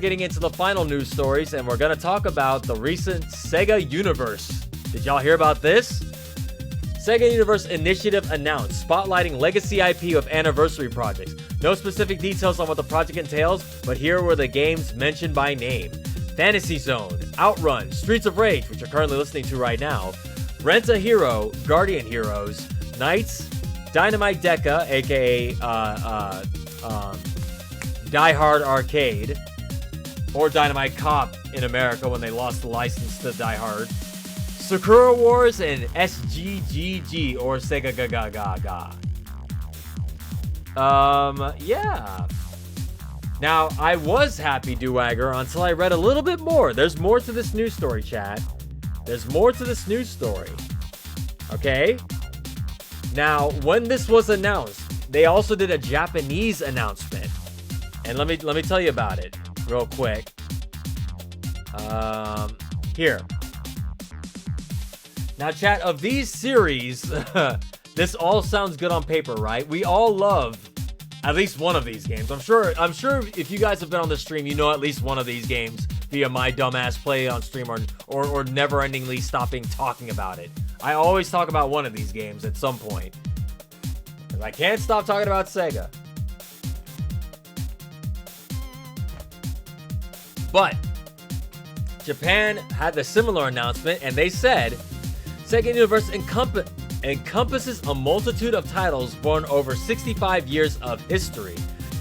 Getting into the final news stories, and we're going to talk about the recent SEGA Universe. Did y'all hear about this? SEGA Universe initiative announced, spotlighting legacy IP of anniversary projects. No specific details on what the project entails, but here were the games mentioned by name. Fantasy Zone, Outrun, Streets of Rage, which you're currently listening to right now, Rent a Hero, Guardian Heroes, Knights, Dynamite Deca, aka Die Hard Arcade, or Dynamite Cop in America when they lost the license to Die Hard, Sakura Wars, and SGGG, or Sega Ga Ga Ga. Yeah. Now, I was happy, Dewagger, until I read a little bit more. There's more to this news story, chat. There's more to this news story. Okay? Now, when this was announced, they also did a Japanese announcement. And let me tell you about it real quick. Here. Now, chat, of these series, this all sounds good on paper, right? We all love at least one of these games. I'm sure if you guys have been on the stream, you know at least one of these games via my dumbass play on stream or never-endingly stopping talking about it. I always talk about one of these games at some point. And I can't stop talking about Sega. But Japan had the similar announcement, and they said SEGA Universe encompasses a multitude of titles born over 65 years of history.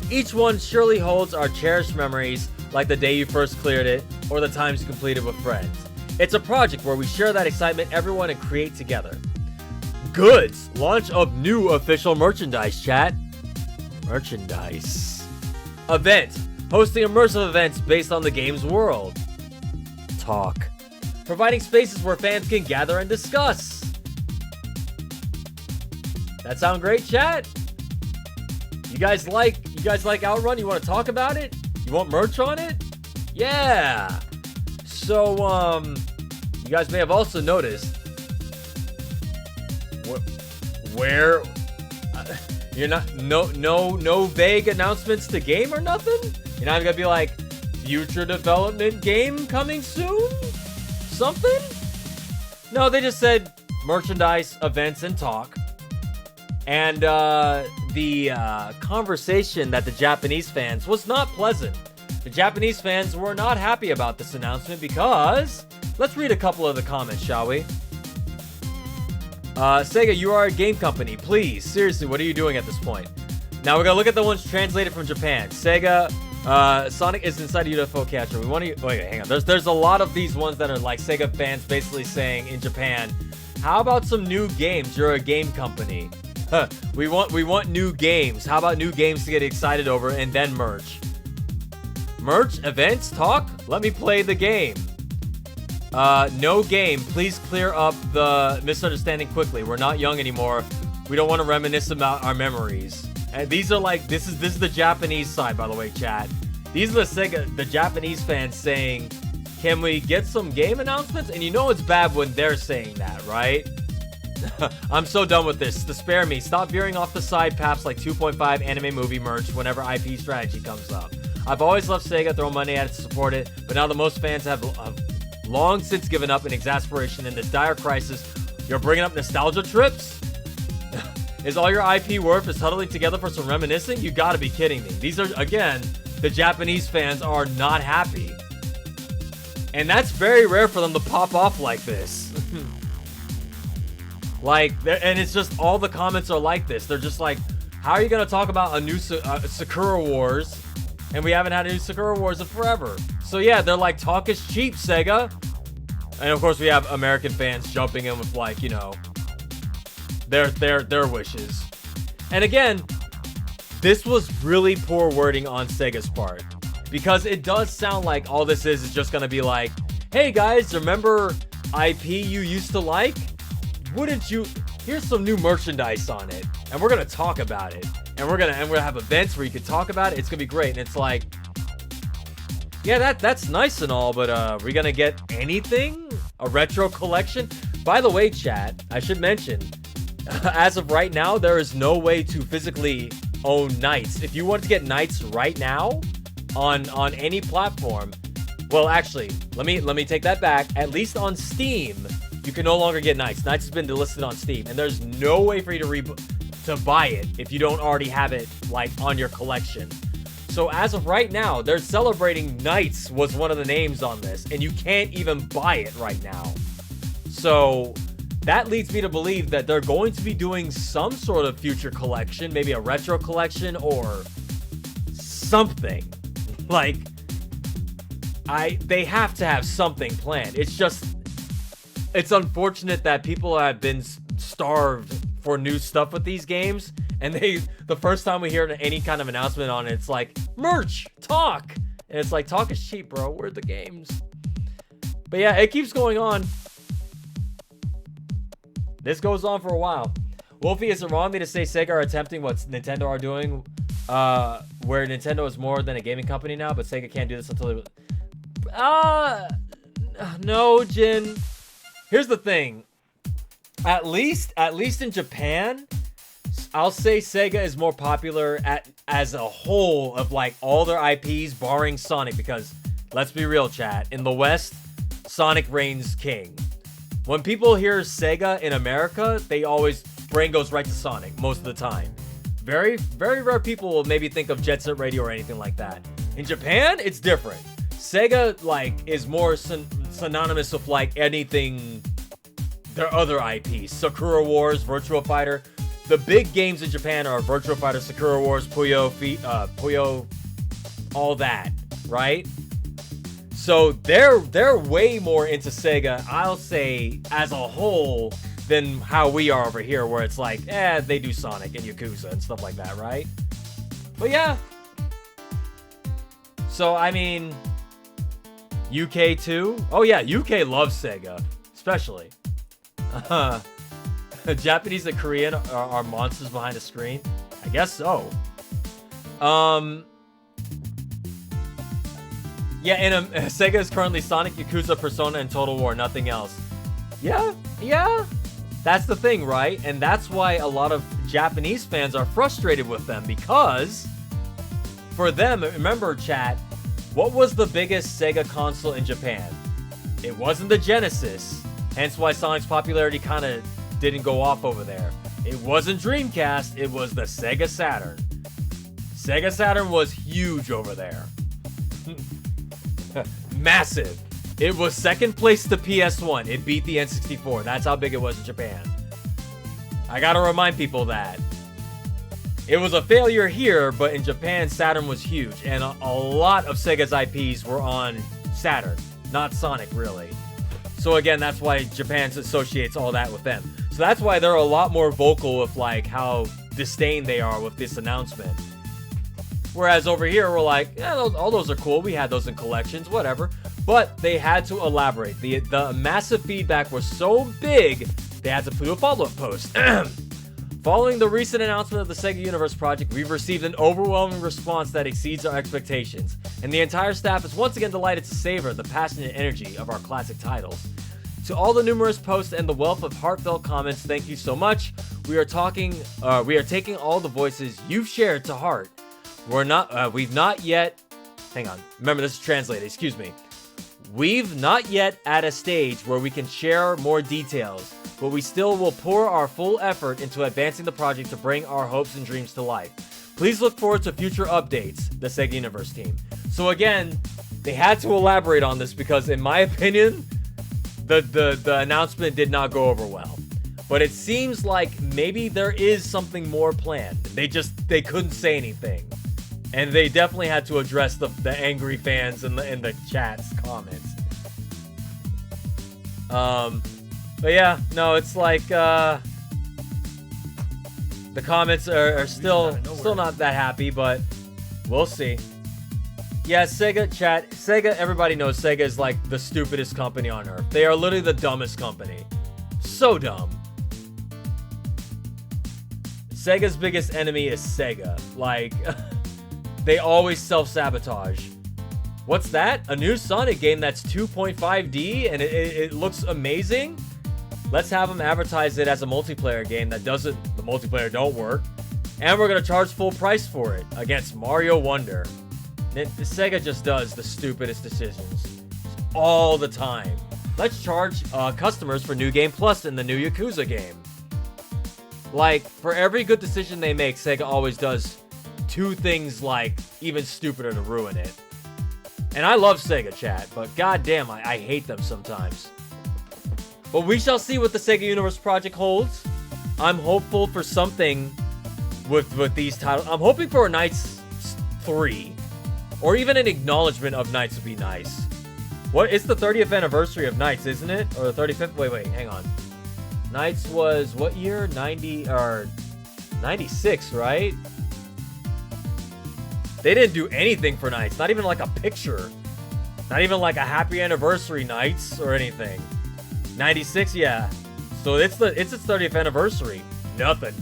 Each one surely holds our cherished memories, like the day you first cleared it, or the times you completed with friends. It's a project where we share that excitement, everyone, and create together. Goods! Launch of new official merchandise, chat. Merchandise. Event. Hosting immersive events based on the game's world. Talk. Providing spaces where fans can gather and discuss. That sound great, chat? You guys like Outrun? You want to talk about it? You want merch on it? Yeah. So, you guys may have also noticed where you're not no vague announcements to game or nothing. You're not gonna be like future development game coming soon, something. No, they just said merchandise, events, and talk. And the conversation that the Japanese fans was not pleasant. The Japanese fans were not happy about this announcement because... Let's read a couple of the comments, shall we? Sega, you are a game company. Please, seriously, what are you doing at this point? Now we're gonna look at the ones translated from Japan. Sega, Sonic is inside a UFO catcher. We want to... Wait, hang on. There's a lot of these ones that are like Sega fans basically saying in Japan, how about some new games? You're a game company. We want new games. How about new games to get excited over and then merch? Merch, events, talk? Let me play the game. No game. Please clear up the misunderstanding quickly. We're not young anymore. We don't want to reminisce about our memories. And these are like, this is the Japanese side, by the way, chat. These are the Japanese fans saying, can we get some game announcements? And you know it's bad when they're saying that, right? I'm so done with this. To spare me, stop veering off the side paths like 2.5 anime movie merch whenever IP strategy comes up. I've always loved Sega, throw money at it to support it, but now that most fans have long since given up in exasperation in this dire crisis, you're bringing up nostalgia trips? Is all your IP worth is huddling together for some reminiscing? You gotta be kidding me. These are, again, the Japanese fans are not happy. And that's very rare for them to pop off like this. And it's just all the comments are like this. They're just like, how are you going to talk about a new Sakura Wars? And we haven't had a new Sakura Wars in forever. So yeah, they're like, talk is cheap, Sega. And of course we have American fans jumping in with like, you know, their wishes. And again, this was really poor wording on Sega's part. Because it does sound like all this is just going to be like, hey guys, remember IP you used to like? Wouldn't you? Here's some new merchandise on it, and we're gonna talk about it, and we're gonna have events where you can talk about it. It's gonna be great, and it's like, yeah, that's nice and all, but are we gonna get anything? A retro collection? By the way, chat, I should mention, as of right now, there is no way to physically own Knights. If you want to get Knights right now, on any platform. Well, actually, let me take that back. At least on Steam, you can no longer get Knights. Knights has been delisted on Steam, and there's no way for you to buy it if you don't already have it like on your collection. So as of right now, they're celebrating Knights was one of the names on this, and you can't even buy it right now. So that leads me to believe that they're going to be doing some sort of future collection, maybe a retro collection or something. Like, they have to have something planned. It's unfortunate that people have been starved for new stuff with these games, and the first time we hear any kind of announcement on it, it's like, merch, talk, and it's like, talk is cheap, bro. Where are the games? But yeah, it keeps going on. This goes on for a while. Wolfie, is it wrong me to say Sega are attempting what Nintendo are doing, where Nintendo is more than a gaming company now, but Sega can't do this until no, Jin. Here's the thing. At least in Japan, I'll say Sega is more popular as a whole of like all their IPs, barring Sonic, because let's be real, chat. In the West, Sonic reigns king. When people hear Sega in America, they always brain goes right to Sonic most of the time. Very, very rare people will maybe think of Jet Set Radio or anything like that. In Japan, it's different. Sega like is more synonymous with like anything their other IPs. Sakura Wars, Virtua Fighter. The big games in Japan are Virtua Fighter, Sakura Wars, Puyo, all that, right? So they're way more into Sega, I'll say, as a whole, than how we are over here, where it's like, they do Sonic and Yakuza and stuff like that, right? But yeah. So, I mean, UK too? Oh yeah, UK loves Sega, especially. Japanese and Korean are monsters behind the screen? I guess so. Yeah, and Sega is currently Sonic, Yakuza, Persona, and Total War, nothing else. Yeah. That's the thing, right? And that's why a lot of Japanese fans are frustrated with them, because for them, remember, chat, what was the biggest Sega console in Japan? It wasn't the Genesis, hence why Sonic's popularity kind of didn't go off over there. It wasn't Dreamcast, it was the Sega Saturn. Sega Saturn was huge over there. Massive. It was second place to PS1. It beat the N64. That's how big it was in Japan. I gotta remind people that. It was a failure here, but in Japan, Saturn was huge. And a lot of Sega's IPs were on Saturn, not Sonic, really. So again, that's why Japan associates all that with them. So that's why they're a lot more vocal with like how disdain they are with this announcement. Whereas over here, we're like, yeah, all those are cool. We had those in collections, whatever. But they had to elaborate. The massive feedback was so big, they had to put a follow-up post. Following the recent announcement of the Sega Universe project, we've received an overwhelming response that exceeds our expectations. And the entire staff is once again delighted to savor the passionate energy of our classic titles. To all the numerous posts and the wealth of heartfelt comments, thank you so much. We are taking all the voices you've shared to heart. We've not yet, hang on, remember this is translated, excuse me. We've not yet at a stage where we can share more details, but we still will pour our full effort into advancing the project to bring our hopes and dreams to life. Please look forward to future updates, the Sega Universe team. So again, they had to elaborate on this because in my opinion, the announcement did not go over well. But it seems like maybe there is something more planned. They couldn't say anything. And they definitely had to address the angry fans in the chat's comments. But yeah, no, it's like the comments are still not that happy, but we'll see. Yeah, Sega chat, everybody knows Sega is like the stupidest company on earth. They are literally the dumbest company. So dumb. Sega's biggest enemy is Sega. Like they always self-sabotage. What's that? A new Sonic game that's 2.5D and it looks amazing? Let's have them advertise it as a multiplayer game that the multiplayer don't work. And we're going to charge full price for it against Mario Wonder. Sega just does the stupidest decisions all the time. Let's charge customers for New Game Plus in the new Yakuza game. Like, for every good decision they make, Sega always does two things, like, even stupider to ruin it. And I love Sega, chat, but goddamn, I hate them sometimes. But we shall see what the Sega Universe project holds. I'm hopeful for something with these titles. I'm hoping for a Knights 3. Or even an acknowledgement of Knights would be nice. What? It's the 30th anniversary of Knights, isn't it? Or the 35th? Wait, hang on. Knights was what year? 90 or 96, right? They didn't do anything for Knights. Not even like a picture. Not even like a happy anniversary Knights or anything. 96, yeah. So it's its 30th anniversary. Nothing.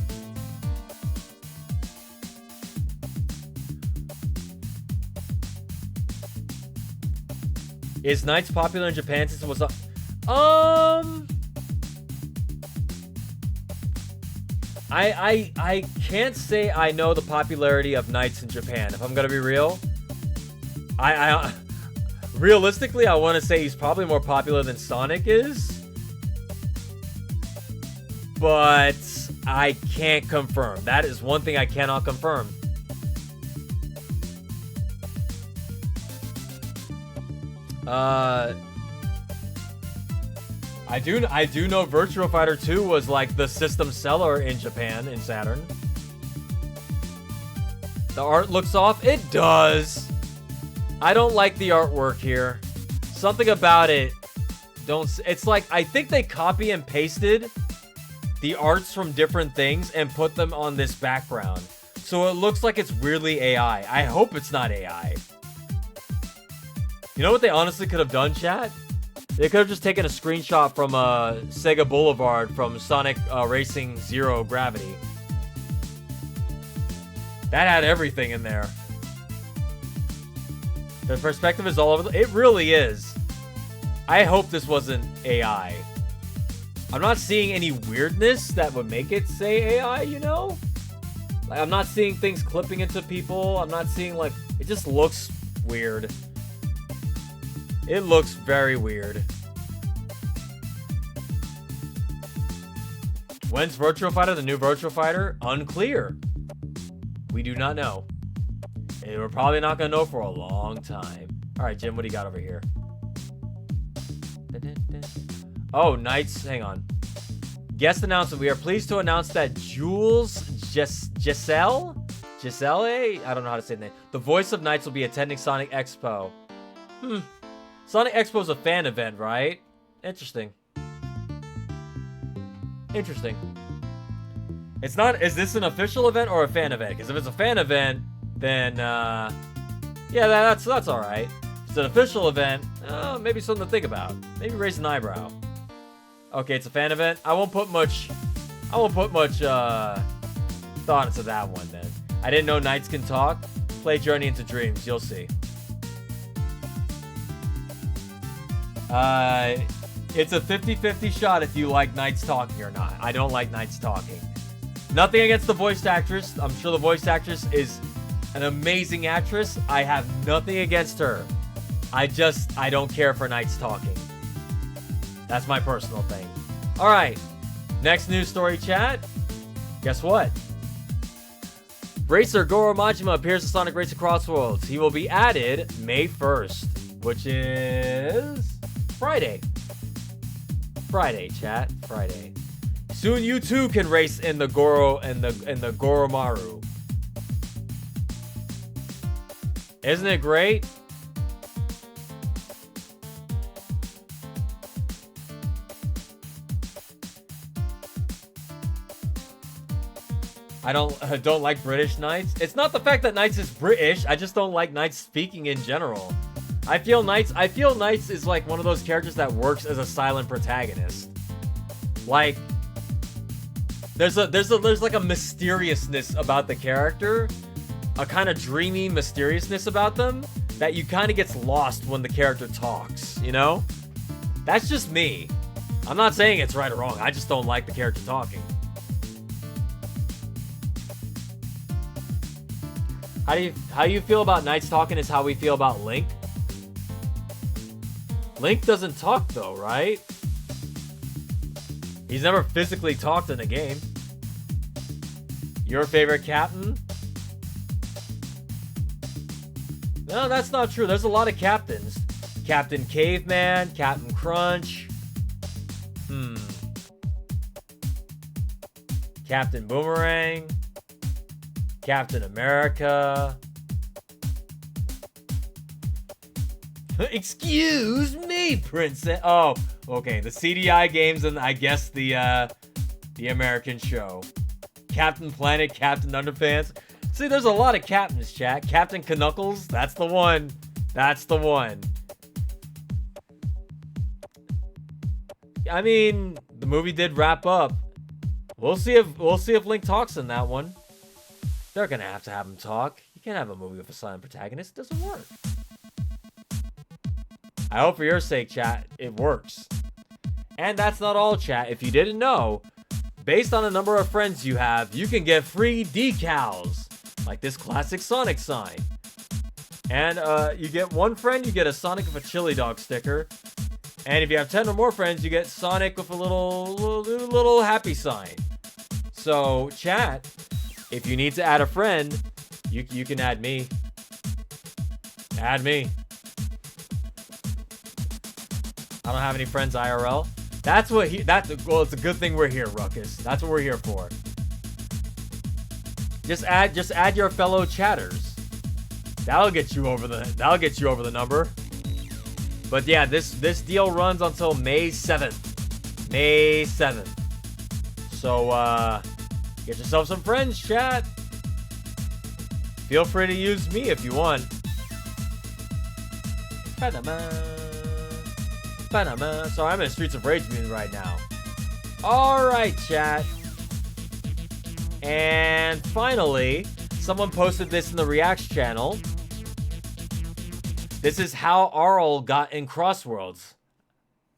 Is Knights popular in Japan since it was I can't say I know the popularity of Knights in Japan, if I'm gonna be real. I realistically, I want to say he's probably more popular than Sonic is, but I can't confirm. That is one thing I cannot confirm. I do know Virtua Fighter 2 was like the system seller in Japan, in Saturn. The art looks off. It does. I don't like the artwork here. Something about it it's like, I think they copy and pasted the arts from different things and put them on this background. So it looks like it's weirdly AI. I hope it's not AI. You know what they honestly could have done, chat? They could have just taken a screenshot from Sega Boulevard from Sonic Racing Zero Gravity. That had everything in there. The perspective is all over. It really is. I hope this wasn't AI. I'm not seeing any weirdness that would make it say AI, you know? Like, I'm not seeing things clipping into people. I'm not seeing, like, it just looks weird. It looks very weird. When's Virtua Fighter, the new Virtua Fighter? Unclear. We do not know. And we're probably not going to know for a long time. Alright, Jim, what do you got over here? Oh, Knights. Hang on. Guest announcement. We are pleased to announce that Giselle? I don't know how to say the name. The voice of Knights will be attending Sonic Expo. Sonic Expo is a fan event, right? Interesting. Interesting. It's not... Is this an official event or a fan event? Because if it's a fan event, then... yeah, that's alright. If it's an official event, maybe something to think about. Maybe raise an eyebrow. Okay, it's a fan event. I won't put much thought into that one, then. I didn't know Knights can talk. Play Journey into Dreams. You'll see. It's a 50-50 shot if you like Knights talking or not. I don't like Knights talking. Nothing against the voice actress. I'm sure the voice actress is an amazing actress. I have nothing against her. I don't care for Knights talking. That's my personal thing. Alright. Next news story, chat. Guess what? Racer Goro Majima appears in Sonic Racer Crossroads. He will be added May 1st, which is Friday. Friday, chat. Friday. Soon you too can race in the Goro and the Goromaru. Isn't it great? I don't like British Knights. It's not the fact that Knights is British. I just don't like Knights speaking in general. I feel Knights is like one of those characters that works as a silent protagonist. Like there's like a mysteriousness about the character, a kind of dreamy mysteriousness about them that you kind of gets lost when the character talks, you know? That's just me. I'm not saying it's right or wrong. I just don't like the character talking. How you feel about Knights talking is how we feel about Link. Link doesn't talk though, right? He's never physically talked in a game. Your favorite captain? No, that's not true. There's a lot of captains. Captain Caveman, Captain Crunch. Captain Boomerang. Captain America. Excuse me, Princess. Oh, okay. The CDI games and I guess the American show. Captain Planet, Captain Underpants. See, there's a lot of captains, chat. Captain Knuckles, that's the one. That's the one. I mean, the movie did wrap up. We'll see if Link talks in that one. They're gonna have to have him talk. You can't have a movie with a silent protagonist. It doesn't work. I hope for your sake, chat, it works. And that's not all, chat. If you didn't know, based on the number of friends you have, you can get free decals, like this classic Sonic sign. And you get one friend, you get a Sonic with a chili dog sticker. And if you have 10 or more friends, you get Sonic with a little happy sign. So, chat, if you need to add a friend, you can add me. Add me. I don't have any friends IRL. Well, it's a good thing we're here, Ruckus. That's what we're here for. Just add your fellow chatters. That'll get you over the number. But yeah, this deal runs until May 7th. May 7th. So get yourself some friends, chat. Feel free to use me if you want. So I'm in Streets of Rage mood right now. Alright, chat. And finally, someone posted this in the Reacts channel. This is how Arl got in Crossworlds.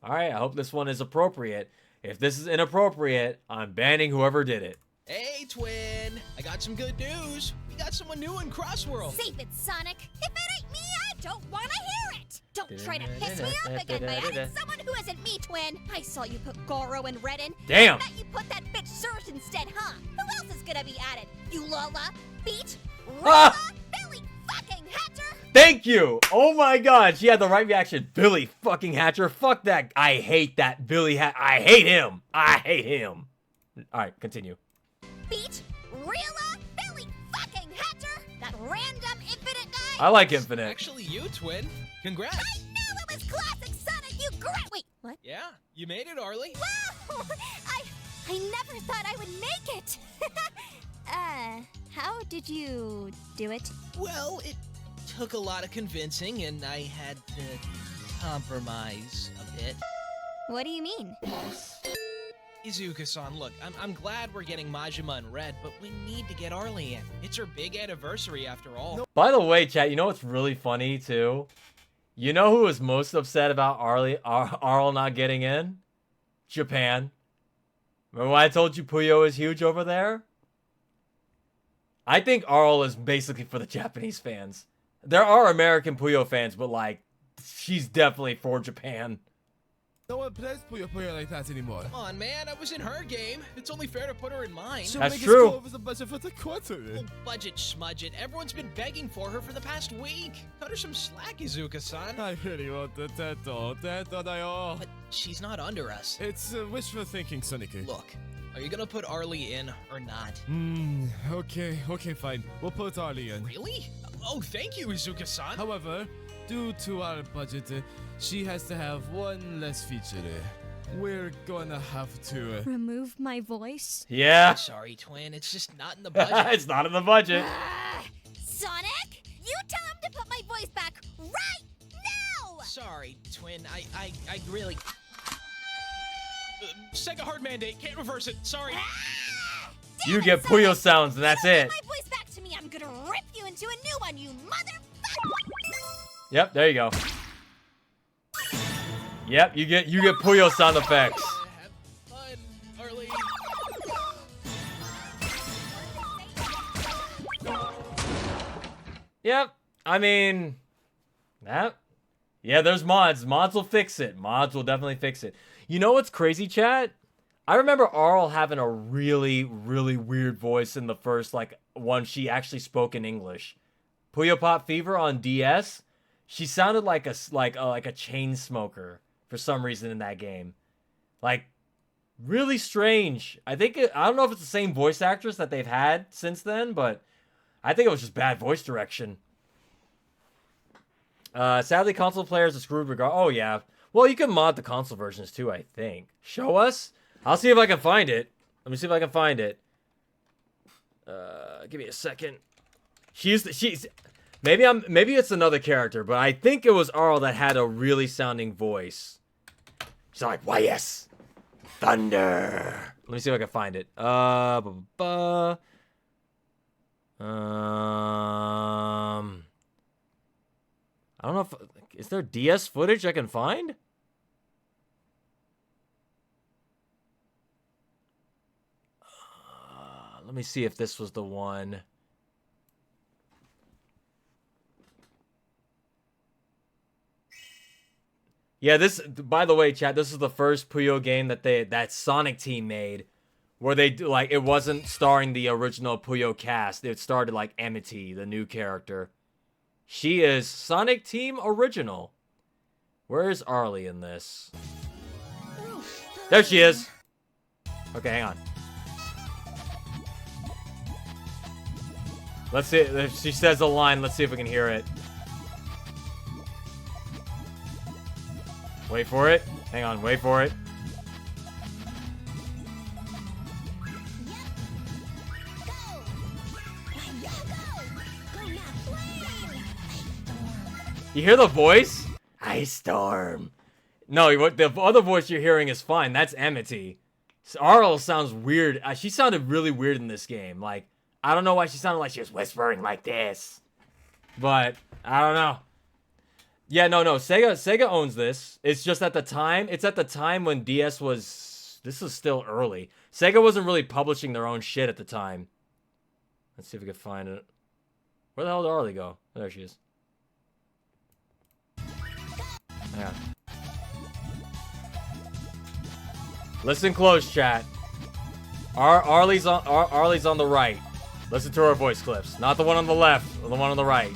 Alright, I hope this one is appropriate. If this is inappropriate, I'm banning whoever did it. Hey, Twin! I got some good news. We got someone new in Crossworld. Save it, Sonic. If it ain't me, I don't want to hear it. Don't try to piss me off again by adding someone who isn't me, Twin. I saw you put Goro and Red in. Damn. I bet you put that bitch Surge instead, huh? Who else is gonna be added? You Lola, Beat, Rolla, Billy fucking Hatcher. Thank you. Oh my god, she had the right reaction. Billy fucking Hatcher. Fuck that. I hate that Billy I hate him. I hate him. Alright, continue. Beat, Rilla, Billy fucking Hatcher. That random Infinite guy. I like Infinite. Actually, you, Twin. Congrats. I knew it was classic Sonic, you Wait, what? Yeah, you made it, Arlie. Wow! I never thought I would make it. How did you do it? Well, it took a lot of convincing, and I had to compromise a bit. What do you mean? Izuka-san, look, I'm glad we're getting Majima and Red, but we need to get Arlie in. It's her big anniversary after all. By the way, chat, you know what's really funny too? You know who was most upset about Arl not getting in? Japan. Remember when I told you Puyo is huge over there? I think Arl is basically for the Japanese fans. There are American Puyo fans, but like, she's definitely for Japan. No one plays Puyo like that anymore. Come on, man, I was in her game. It's only fair to put her in mine. So That's make true. Us go over the budget for the quarter. Well, budget schmudget. Everyone's been begging for her for the past week. Cut her some slack, Izuka-san. I really want the Teto. But she's not under us. It's wishful thinking, Sonic. Look, are you gonna put Arlie in or not? Okay, fine. We'll put Arlie in. Really? Oh, thank you, Izuka-san. However, due to our budget, she has to have one less feature. We're gonna have to... Remove my voice? Yeah. Sorry, Twin. It's just not in the budget. It's not in the budget. Sonic, you tell him to put my voice back right now! Sorry, Twin. I really... SEGA hard mandate. Can't reverse it. Sorry. Damn You it, get Sonic. Puyo sounds and that's You don't it. Put my voice back to me. I'm gonna rip you into a new one, you motherfucker! Yep, there you go. Yep, you get Puyo sound effects. Have fun, Arlie. Yep. I mean, that. Yeah, there's mods. Mods will fix it. Mods will definitely fix it. You know what's crazy, chat? I remember Arl having a really, really weird voice in the first, like, one she actually spoke in English. Puyo Pop Fever on DS. She sounded like a chain smoker for some reason in that game. Like, really strange. I don't know if it's the same voice actress that they've had since then, but I think it was just bad voice direction. Sadly, console players are screwed regard. Oh, yeah. Well, you can mod the console versions too, I think. Show us? I'll see if I can find it. Let me see if I can find it. Give me a second. She's maybe it's another character, but I think it was Arl that had a really sounding voice. She's like, why yes, thunder. Let me see if I can find it. I don't know if is there DS footage I can find? Let me see if this was the one. Yeah, this, by the way, chat, this is the first Puyo game that Sonic Team made, where they do, like, it wasn't starring the original Puyo cast. It started like Amity, the new character. She is Sonic Team original. Where is Arlie in this? There she is. Okay, hang on. Let's see if she says a line. Let's see if we can hear it. Wait for it. Hang on, wait for it. You hear the voice? Ice Storm. No, what the other voice you're hearing is fine. That's Amity. Arl sounds weird. She sounded really weird in this game. Like, I don't know why she sounded like she was whispering like this. But, I don't know. Yeah, no. Sega owns this. It's just at the time. It's at the time when DS was... This is still early. Sega wasn't really publishing their own shit at the time. Let's see if we can find it. Where the hell did Arlie go? Oh, there she is. Yeah. Listen close, chat. Arlie's on the right. Listen to her voice clips. Not the one on the left, or the one on the right.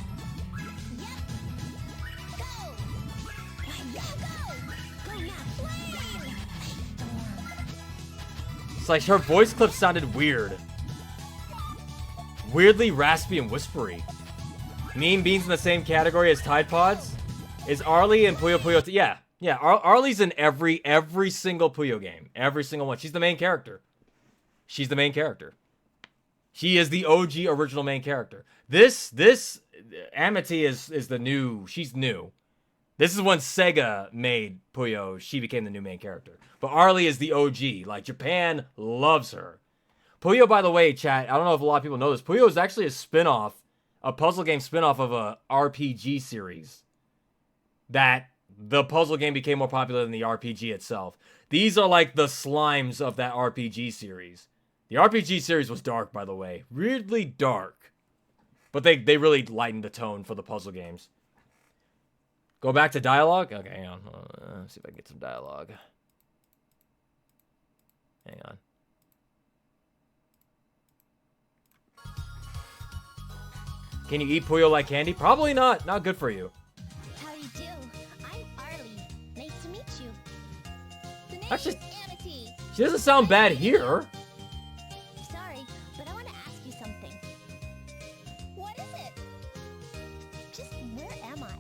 It's like her voice clips sounded weird. Weirdly raspy and whispery. Mean Beans in the same category as Tide Pods? Is Arlie and Puyo Puyo... Yeah. Arlie's in every single Puyo game. Every single one. She's the main character. She's the main character. She is the OG original main character. This Amity is the new... She's new. This is when Sega made Puyo. She became the new main character. But Arlie is the OG. Like, Japan loves her. Puyo, by the way, chat, I don't know if a lot of people know this. Puyo is actually a spin-off, a puzzle game spin-off of a RPG series. That the puzzle game became more popular than the RPG itself. These are like the slimes of that RPG series. The RPG series was dark, by the way. Weirdly dark. But they really lightened the tone for the puzzle games. Go back to dialogue? Okay, hang on. Let's see if I can get some dialogue. Hang on. Can you eat Puyo like candy? Probably not. Not good for you. How do you do? I'm Arlie. Nice to meet you. The name Actually, is Amity. she doesn't sound bad here. Sorry, but I want to ask you something. What is it? Just where am I?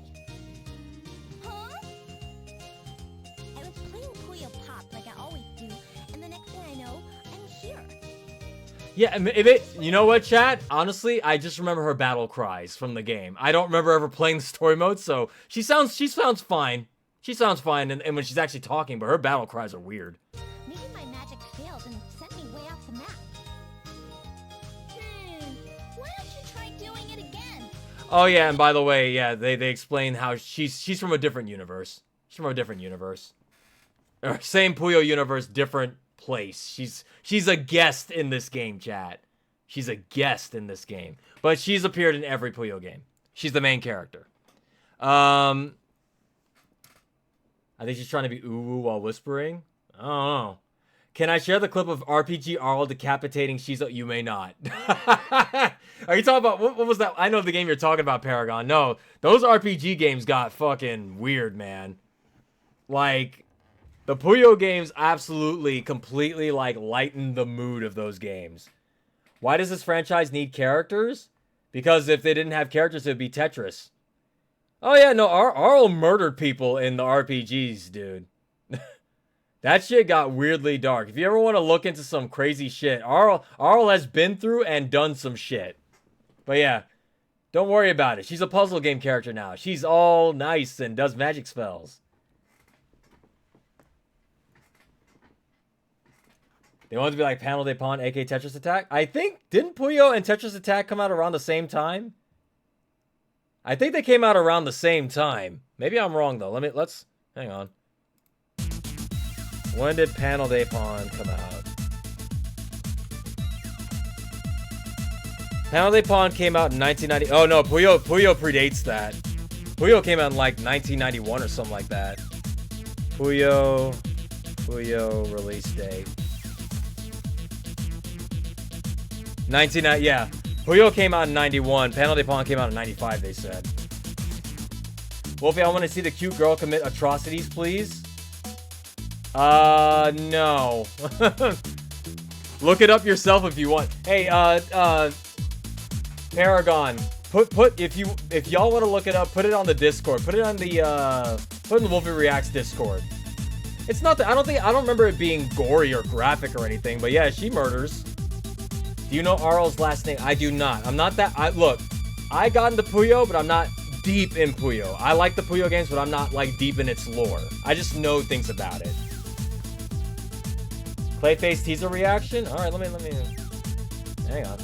Huh? I was playing Puyo Pop like I always do, and the next thing I know, I'm here. Yeah, you know what, chat? Honestly, I just remember her battle cries from the game. I don't remember ever playing the story mode, so she sounds fine. She sounds fine, and when she's actually talking, but her battle cries are weird. Maybe my magic failed and sent me way off the map. Why don't you try doing it again? Oh yeah, and by the way, yeah, they explain how she's from a different universe. She's from a different universe. Or same Puyo universe, different place. She's a guest in this game, chat. She's a guest in this game. But she's appeared in every Puyo game. She's the main character. I think she's trying to be ooh while whispering. I don't know. Can I share the clip of RPG Arl decapitating Shizuo? You may not. Are you talking about, what was that? I know the game you're talking about, Paragon. No, those RPG games got fucking weird, man. Like, the Puyo games absolutely, completely, like, lightened the mood of those games. Why does this franchise need characters? Because if they didn't have characters, it would be Tetris. Oh yeah, no, Arl murdered people in the RPGs, dude. That shit got weirdly dark. If you ever want to look into some crazy shit, Arl has been through and done some shit. But yeah, don't worry about it. She's a puzzle game character now. She's all nice and does magic spells. They want to be like Panel de Pon, aka Tetris Attack. I think, didn't Puyo and Tetris Attack come out around the same time? I think they came out around the same time. Maybe I'm wrong though. Let's hang on. When did Panel de Pon come out? Panel de Pon came out in 1990. Oh no, Puyo predates that. Puyo came out in like 1991 or something like that. Puyo release date. 1990, yeah. Puyo came out in 91. Panel de Pon came out in 95, they said. Wolfie, I want to see the cute girl commit atrocities, please. No. Look it up yourself if you want. Hey, Paragon, if y'all want to look it up, put it on the Discord. Put it on the put it in the Wolfie Reacts Discord. It's not that I don't remember it being gory or graphic or anything, but yeah, she murders. Do you know Arl's last name? I do not. I'm not that. Look, I got into Puyo, but I'm not deep in Puyo. I like the Puyo games, but I'm not like deep in its lore. I just know things about it. Clayface teaser reaction? All right, let me hang on.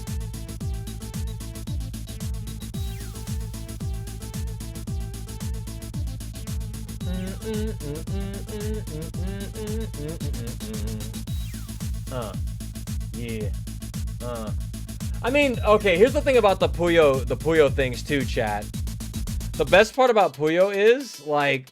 Yeah. I mean, okay, here's the thing about the Puyo things too, chat. The best part about Puyo is, like,